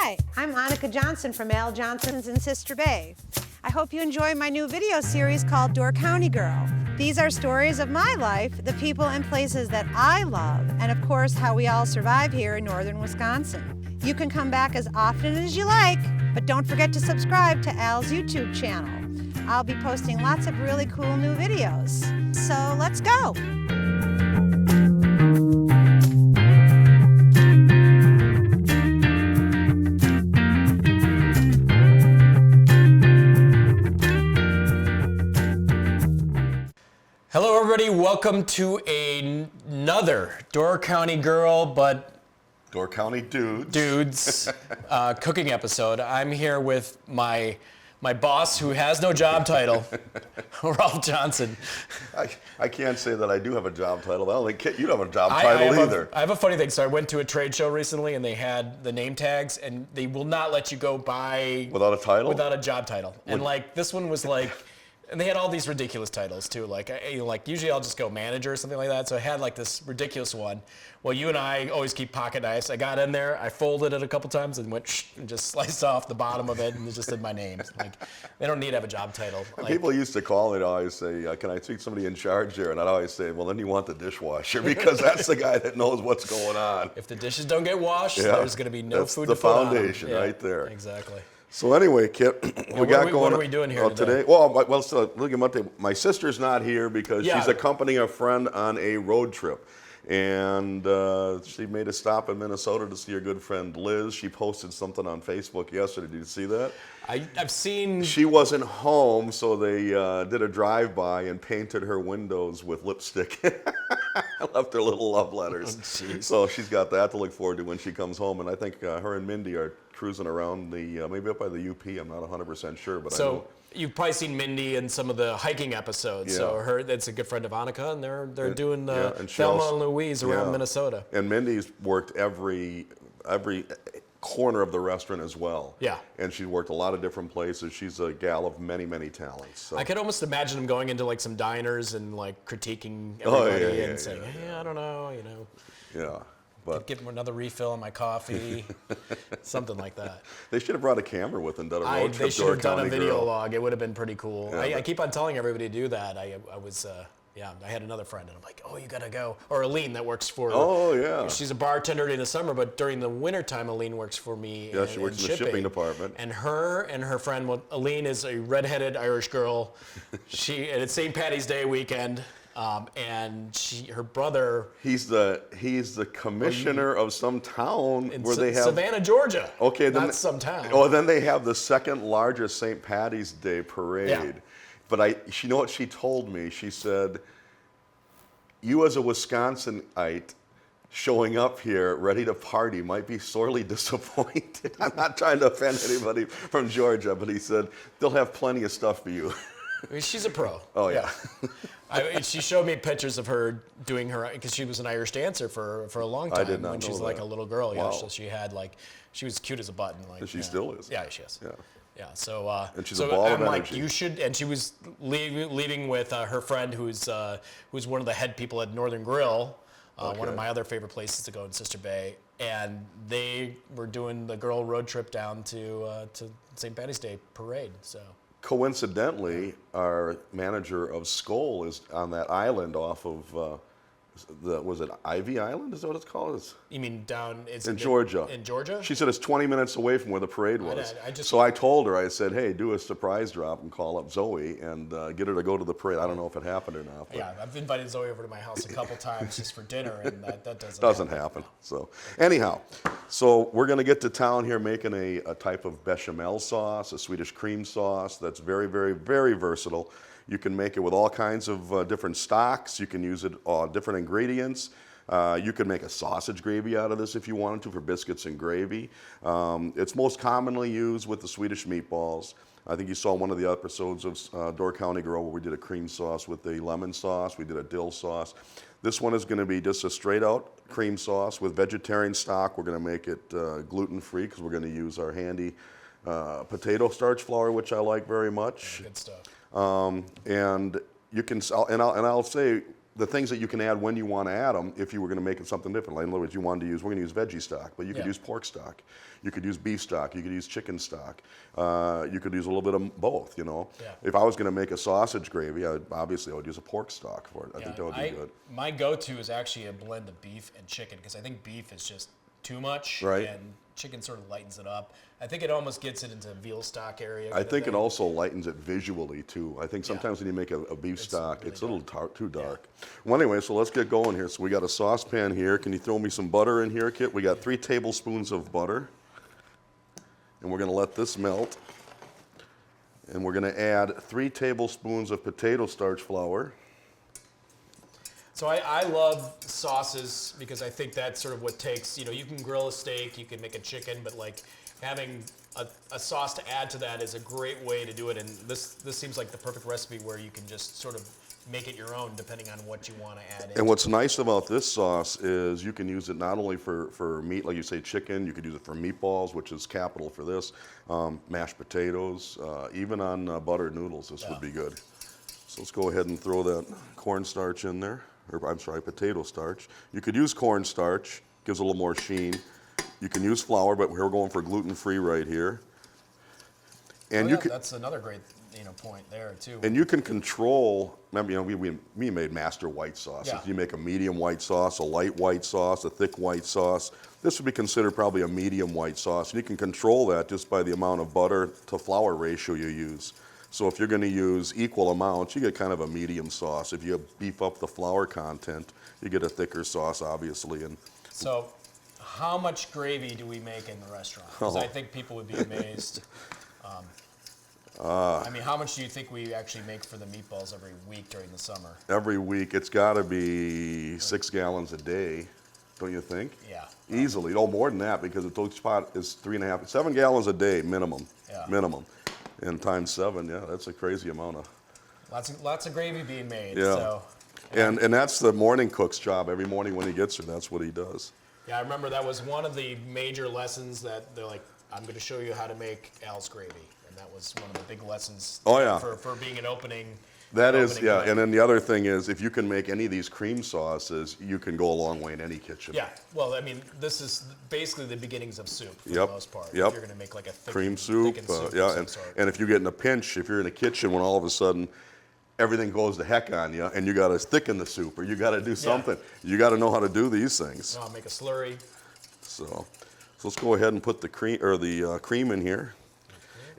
Hi, I'm Annika Johnson from Al Johnson's in Sister Bay. I hope you enjoy my new video series called Door County Girl. These are stories of my life, the people and places that I love, and of course how we all survive here in northern Wisconsin. You can come back as often as you like, but don't forget to subscribe to Al's YouTube channel. I'll be posting lots of really cool new videos. So let's go. Hello everybody, welcome to another Door County Girl, but Door County Dudes cooking episode. I'm here with my boss who has no job title, Rolf Johnson. I can't say that I do have a job title. I don't think you don't have a job title either. I have a funny thing. So I went to a trade show recently and they had the name tags and they will not let you go by Without a title? Without a job title. And like this one was like, and they had all these ridiculous titles too. Like usually I'll just go manager or something like that. So I had like this ridiculous one. Well, you and I always keep pocket knives. I got in there, I folded it a couple times and went and just sliced off the bottom of it and it just did my name. Like they don't need to have a job title. Like, people used to call and always say, "Can I see somebody in charge here?" And I'd always say, "Well, then you want the dishwasher because that's the guy that knows what's going on." If the dishes don't get washed, there's going to be no food to put on them. That's the foundation right there. Exactly. So anyway, Kit, what are we doing here today? Well, so look at my sister's not here because she's accompanying a friend on a road trip. And she made a stop in Minnesota to see her good friend Liz. She posted something on Facebook yesterday. Did you see that? I've seen... She wasn't home, so they did a drive-by and painted her windows with lipstick. Left her little love letters. Oh, so she's got that to look forward to when she comes home. And I think her and Mindy are cruising around maybe up by the UP. I'm not 100% sure, but I know. You've probably seen Mindy in some of the hiking episodes. Yeah. So that's a good friend of Annika, and they're doing Thelma and Louise around Minnesota. And Mindy's worked every corner of the restaurant as well. Yeah. And she's worked a lot of different places. She's a gal of many, many talents. So. I could almost imagine them going into like some diners and like critiquing everybody and saying, "Hey, I don't know, Yeah. But give them another refill on my coffee," something like that. They should have brought a camera with and done a road trip. They should have done a video log. It would have been pretty cool. Yeah, I keep on telling everybody to do that. I had another friend, and I'm like, "Oh, you gotta go." Or Aline that works for. Oh yeah. She's a bartender during the summer, but during the wintertime, Aline works for me. Yeah, she works in the shipping department. And her friend, well, Aline is a redheaded Irish girl. And it's St. Patty's Day weekend. And her brother. He's the commissioner of some town where they have Savannah, Georgia. Okay, not some town. Oh, then they have the second largest St. Patty's Day parade. Yeah. But you know what she told me? She said, "You as a Wisconsinite showing up here ready to party might be sorely disappointed." I'm not trying to offend anybody from Georgia, but he said they'll have plenty of stuff for you. I mean, she's a pro. Oh yeah. She showed me pictures of her doing her, because she was an Irish dancer for a long time. I did not when know she was that. like a little girl. Wow. Yeah, so she was cute as a button. Like And she still is. Yeah, she is. Yeah. Yeah. So and she's a ball of I'm like, energy. you should. And she was leaving with her friend, who's one of the head people at Northern Grill, one of my other favorite places to go in Sister Bay. And they were doing the girl road trip down to St. Patty's Day parade. So. Coincidentally, our manager of Skoll is on that island off of, was it Ivy Island? Is that what it's called? You mean down in Georgia? In Georgia? She said it's 20 minutes away from where the parade was. So I told her, I said, "Hey, do a surprise drop and call up Zoe and get her to go to the parade." I don't know if it happened or not. Yeah, I've invited Zoe over to my house a couple times just for dinner, and that doesn't happen. So anyhow, we're going to get to town here making a type of béchamel sauce, a Swedish cream sauce that's very, very, very versatile. You can make it with all kinds of different stocks. You can use it different ingredients. You can make a sausage gravy out of this if you wanted to for biscuits and gravy. It's most commonly used with the Swedish meatballs. I think you saw one of the episodes of Door County Girl where we did a cream sauce with a lemon sauce. We did a dill sauce. This one is going to be just a straight out cream sauce with vegetarian stock. We're going to make it gluten-free because we're going to use our handy potato starch flour, which I like very much. Good stuff. And you can, and I'll say, the things that you can add when you want to add them, if you were going to make it something different. Like in other words, you wanted to use, we're going to use veggie stock, but you could use pork stock, you could use beef stock, you could use chicken stock, you could use a little bit of both. You know, if I was going to make a sausage gravy, obviously I would use a pork stock for it. I think that would be good. My go-to is actually a blend of beef and chicken because I think beef is just too much, and chicken sort of lightens it up. I think it almost gets it into veal stock area. I think it also lightens it visually too. I think sometimes when you make a beef stock, it's a little too dark. Well, anyway, so let's get going here. So we got a saucepan here. Can you throw me some butter in here, Kit? We got 3 tablespoons of butter, and we're going to let this melt. And we're going to add 3 tablespoons of potato starch flour. So I love sauces because I think that's sort of what takes, you can grill a steak, you can make a chicken, but like having a sauce to add to that is a great way to do it. And this seems like the perfect recipe where you can just sort of make it your own depending on what you want to add in. And what's nice about this sauce is you can use it not only for meat, like you say chicken, you could use it for meatballs, which is capital for this, mashed potatoes, even on buttered noodles, this would be good. So let's go ahead and throw that cornstarch in there. Or I'm sorry, potato starch. You could use cornstarch, gives a little more sheen. You can use flour, but we're going for gluten-free right here. And that's another great point there too. And you can control. Remember, we made master white sauces. You make a medium white sauce, a light white sauce, a thick white sauce. This would be considered probably a medium white sauce, and you can control that just by the amount of butter to flour ratio you use. So if you're going to use equal amounts, you get kind of a medium sauce. If you beef up the flour content, you get a thicker sauce, obviously. And so how much gravy do we make in the restaurant? Because I think people would be amazed. I mean, how much do you think we actually make for the meatballs every week during the summer? Every week, it's got to be 6 gallons a day, don't you think? Yeah. Easily. No, more than that, because the toast pot is 7 gallons a day minimum. Minimum. And times 7, that's a crazy amount of. Lots of gravy being made. Yeah. So, and that's the morning cook's job. Every morning when he gets here, that's what he does. Yeah, I remember that was one of the major lessons that they're like, I'm going to show you how to make Al's gravy. And that was one of the big lessons for being an opening. That is, and then the other thing is, if you can make any of these cream sauces, you can go a long way in any kitchen. Yeah, well, I mean, this is basically the beginnings of soup for the most part. Yep. If you're going to make like a thick, cream soup, and if you get in a pinch, if you're in a kitchen when all of a sudden everything goes to heck on you, and you got to thicken the soup, or you got to do something, you got to know how to do these things. I'll make a slurry. So let's go ahead and put the cream in here.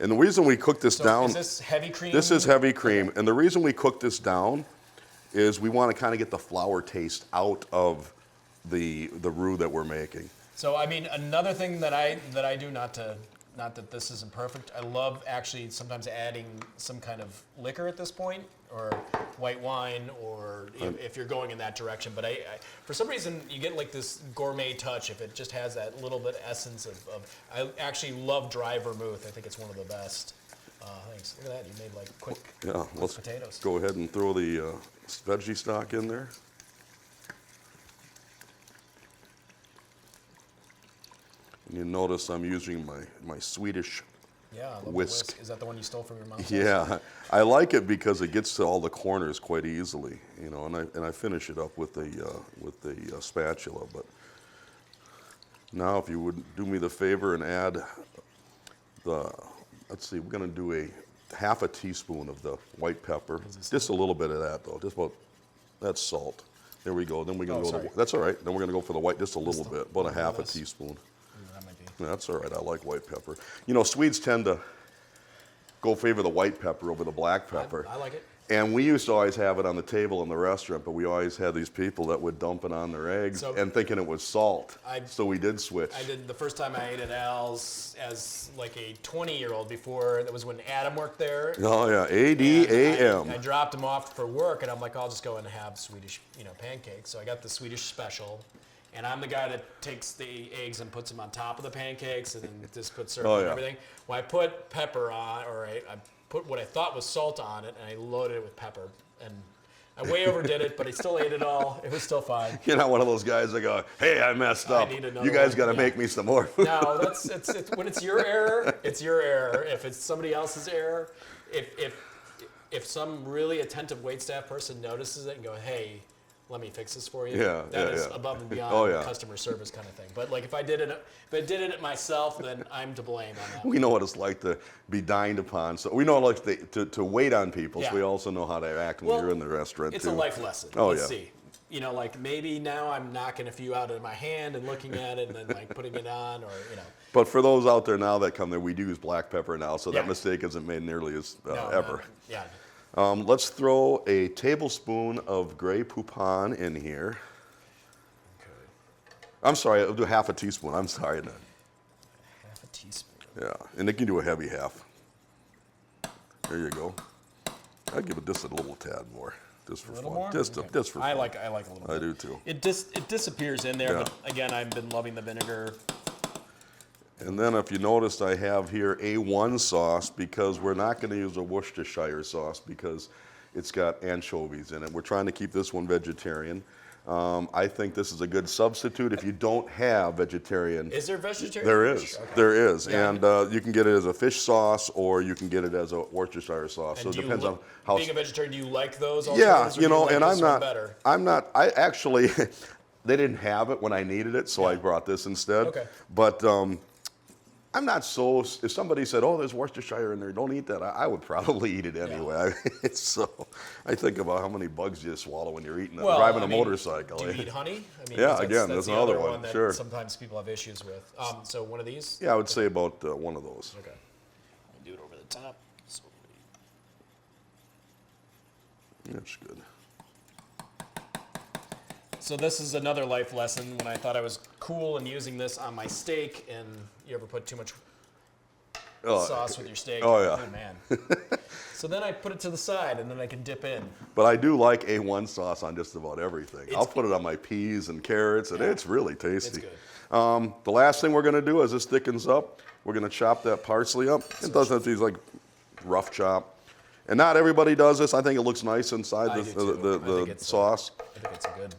And the reason we cook this down... Is this heavy cream? This is heavy cream. And the reason we cook this down is we want to kind of get the flour taste out of the roux that we're making. So, I mean, another thing that I do, not that this isn't perfect, I love actually sometimes adding some kind of liquor at this point, or white wine, or if you're going in that direction. But I for some reason, you get like this gourmet touch if it just has that little bit essence of I actually love dry vermouth. I think it's one of the best things. Look at that, you made like quick potatoes. Go ahead and throw the veggie stock in there. And you notice I'm using my Swedish whisk. Is that the one you stole from your mom's house? Yeah, I like it because it gets to all the corners quite easily, and I finish it up with the spatula. But now, if you would do me the favor and add let's see, we're going to do a half a teaspoon of the white pepper, just a little bit of that though, that's salt. There we go. Then we're going to go. That's all right. Then we're going to go for the white, just a little bit, about a half a teaspoon. That's all right. I like white pepper. Swedes tend to favor the white pepper over the black pepper. I like it. And we used to always have it on the table in the restaurant, but we always had these people that would dump it on their eggs and thinking it was salt. So we did switch. I did the first time I ate at Al's as like a 20-year-old before. That was when Adam worked there. Oh yeah, ADAM. I dropped him off for work, and I'm like, I'll just go and have Swedish, pancakes. So I got the Swedish special. And I'm the guy that takes the eggs and puts them on top of the pancakes and then just puts syrup and everything. Well, I put pepper on, or I put what I thought was salt on it, and I loaded it with pepper. And I way overdid it, but I still ate it all. It was still fine. You're not one of those guys that go, hey, I messed up. You guys got to make me some more food. No, it's when it's your error, it's your error. If it's somebody else's error, if some really attentive waitstaff person notices it and go, hey, let me fix this for you. Yeah, That yeah, is yeah. above and beyond Oh, yeah. customer service kind of thing. But like if I did it myself, then I'm to blame on that. We know what it's like to be dined upon. So we know like to wait on people. So Yeah. we also know how to act when Well, you're in the restaurant it's too. a life lesson. Oh, Let's yeah. see. You know, like maybe now I'm knocking a few out of my hand and looking at it and then like putting it on, or you know. But for those out there now that come there, we do use black pepper now, so that Yeah. mistake isn't made nearly as No, ever. yeah. Let's throw a tablespoon of Grey Poupon in here. Okay. I'm sorry, I'll do half a teaspoon. I'm sorry. Half a teaspoon. Yeah, and they can do a heavy half. There you go. I'd give it just a little tad more, just for A little fun. more? Just Okay. for fun. I like a little bit. I do too. It disappears in there, Yeah. but again, I've been loving the vinegar. And then if you noticed, I have here A1 sauce because we're not going to use a Worcestershire sauce because it's got anchovies in it. We're trying to keep this one vegetarian. I think this is a good substitute if you don't have vegetarian. Is there vegetarian? There is. Okay. There is. Yeah. And you can get it as a fish sauce or you can get it as a Worcestershire sauce. And So it do you depends on how. Being a vegetarian, do you like those? Yeah, alternatives, or you do know, like and this one better? I actually, they didn't have it when I needed it, so I Yeah. brought this instead. Okay. But I'm not so, if somebody said, oh, there's Worcestershire in there, don't eat that, I would probably eat it anyway. So I think about how many bugs you swallow when you're eating, driving a motorcycle. Do you eat honey? I mean, Yeah, 'cause again, that's the another other one, that sure. sometimes people have issues with. So one of these? Yeah, I would say about one of those. Okay. Let me do it over the top. So That's good. So this is another life lesson when I thought I was cool and using this on my steak, and you ever put too much sauce with your steak? Oh, yeah. Oh, man. So then I put it to the side, and then I can dip in. But I do like A1 sauce on just about everything. I'll put it on my peas and carrots, and it's really tasty. It's good. The last thing we're going to do as this thickens up, we're going to chop that parsley up. It doesn't have to be like rough chop. And not everybody does this. I think it looks nice inside I do too. I the think it's, sauce. I think it's good.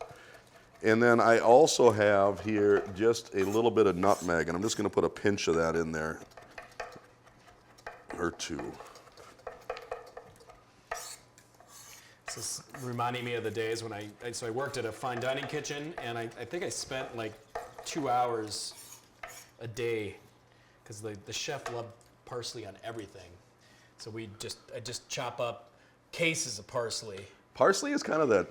And then I also have here just a little bit of nutmeg, and I'm just going to put a pinch of that in there, or two. This is reminding me of the days when I worked at a fine dining kitchen, and I think I spent like 2 hours a day because the chef loved parsley on everything. So I just chop up cases of parsley. Parsley is kind of that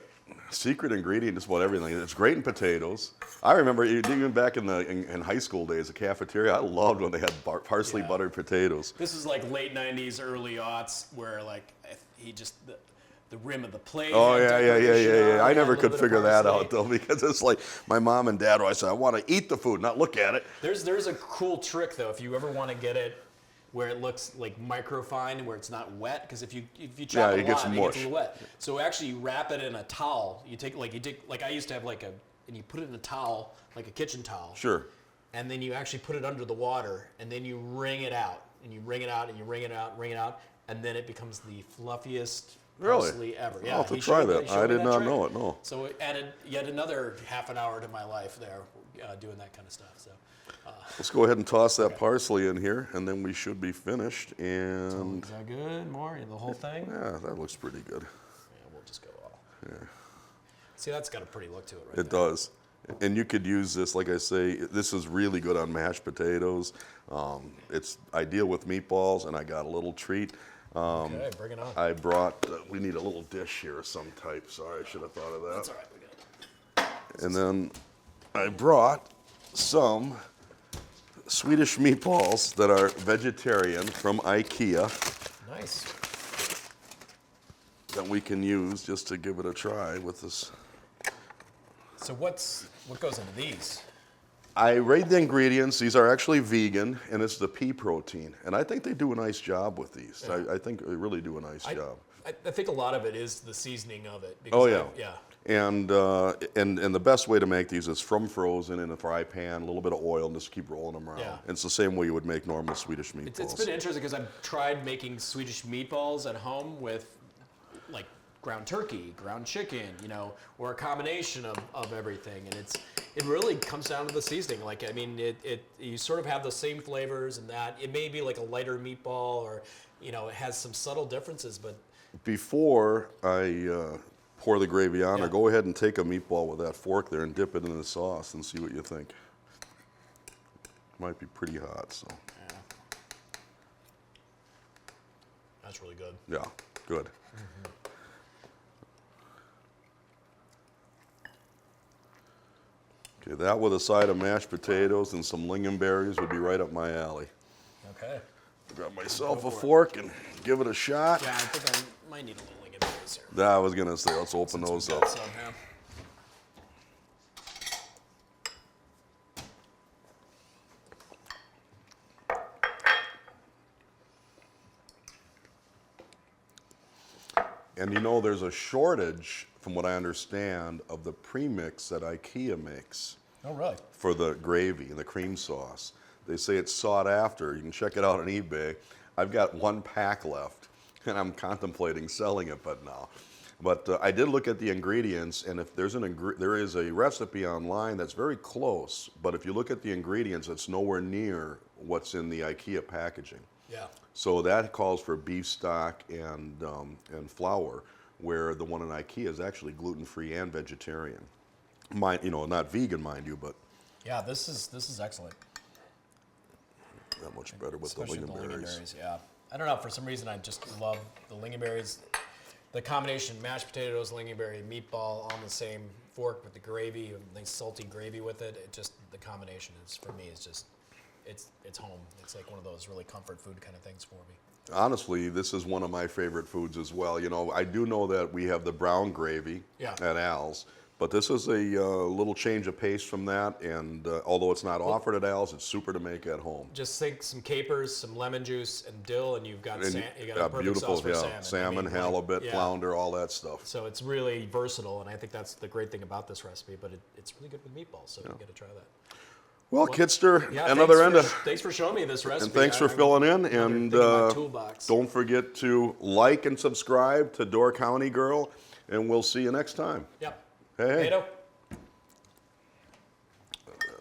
secret ingredient, just about everything. It's great in potatoes. I remember even back in high school days, the cafeteria, I loved when they had parsley Yeah. buttered potatoes. This is like late 90s, early aughts, where like he just the rim of the plate. Oh had decoration yeah. on, I had a never little could bit of figure that parsley. out though, because it's like my mom and dad always said, I want to eat the food, not look at it. There's a cool trick though, if you ever want to get it where it looks like microfine, where it's not wet, because if you chop it it gets live, it mush. gets a little wet. So actually, you wrap it in a towel. You take like I used to have and you put it in a towel, like a kitchen towel. Sure. And then you actually put it under the water, and then you wring it out, and you wring it out, and you wring it out, and then it becomes the fluffiest Really? parsley ever. I'll have to he try showed me- that. he showed I me did that not trick. know it, no. So it added yet another half an hour to my life there, doing that kind of stuff. So. Let's go ahead and toss that parsley in here, and then we should be finished. And Is that good? More? The whole thing? yeah, that looks pretty good. Yeah, we'll just go all. Yeah. See, that's got a pretty look to it, right? It does. And you could use this, like I say, this is really good on mashed potatoes. It's ideal with meatballs, and I got a little treat. Okay, bring it on. I brought, we need a little dish here of some type. Sorry, I should have thought of that. That's all right, we got it. And then I brought some Swedish meatballs that are vegetarian from IKEA Nice. that we can use just to give it a try with this. So what goes into these? I read the ingredients. These are actually vegan, and it's the pea protein. And I think they do a nice job with these. Yeah. I think they really do a nice job. I think a lot of it is the seasoning of it. Oh, Because yeah. yeah. And the best way to make these is from frozen in a fry pan, a little bit of oil, and just keep rolling them around. Yeah. It's the same way you would make normal Swedish meatballs. It's been interesting because I've tried making Swedish meatballs at home with like ground turkey, ground chicken, or a combination of everything, and it really comes down to the seasoning. Like, I mean, you sort of have the same flavors, and that it may be like a lighter meatball, or it has some subtle differences, but Before I pour the gravy on, Yeah. or go ahead and take a meatball with that fork there and dip it in the sauce and see what you think. Might be pretty hot, so. Yeah. That's really good. Yeah, good. Okay, that with a side of mashed potatoes and some lingonberries would be right up my alley. Okay. Grab myself a fork and give it a shot. Yeah, I think I might need a little lingonberries here. That I was gonna say, let's open those up. So, yeah. And you know, there's a shortage, from what I understand, of the premix that IKEA makes Oh, really? for the gravy and the cream sauce. They say it's sought after. You can check it out on eBay. I've got one pack left, and I'm contemplating selling it, but no. But I did look at the ingredients, and if there's there is a recipe online that's very close, but if you look at the ingredients, it's nowhere near what's in the IKEA packaging. Yeah. So that calls for beef stock and flour, where the one in IKEA is actually gluten-free and vegetarian. Not vegan, mind you, but Yeah, this is excellent. that much better with the Especially lingonberries. Yeah. I don't know, for some reason I just love the lingonberries. The combination mashed potatoes, lingonberry, meatball on the same fork with the gravy, nice salty gravy with it. The combination is, for me, is just, it's home. It's like one of those really comfort food kind of things for me. Honestly, this is one of my favorite foods as well. You know, I do know that we have the brown gravy Yeah. at Al's, but this is a little change of pace from that, and although it's not offered at Al's, it's super to make at home. Just think some capers, some lemon juice, and dill, and you've got, And you got a perfect beautiful, sauce for salmon. salmon, I mean, halibut, yeah. flounder, all that stuff. So it's really versatile, and I think that's the great thing about this recipe, but it's really good with meatballs, so you got to try that. Well, Kidster, Yeah, another end of... thanks for showing me this recipe. And thanks for filling in, and thing in my toolbox. don't forget to like and subscribe to Door County Girl, and we'll see you next time. Yep. Hey. Tomato.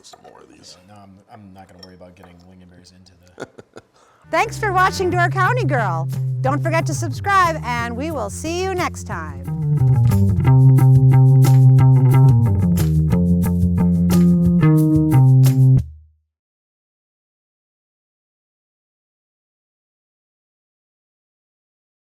Some more of these. No, I'm not going to worry about getting lingonberries into the... Thanks for watching Door County Girl. Don't forget to subscribe, and we will see you next time.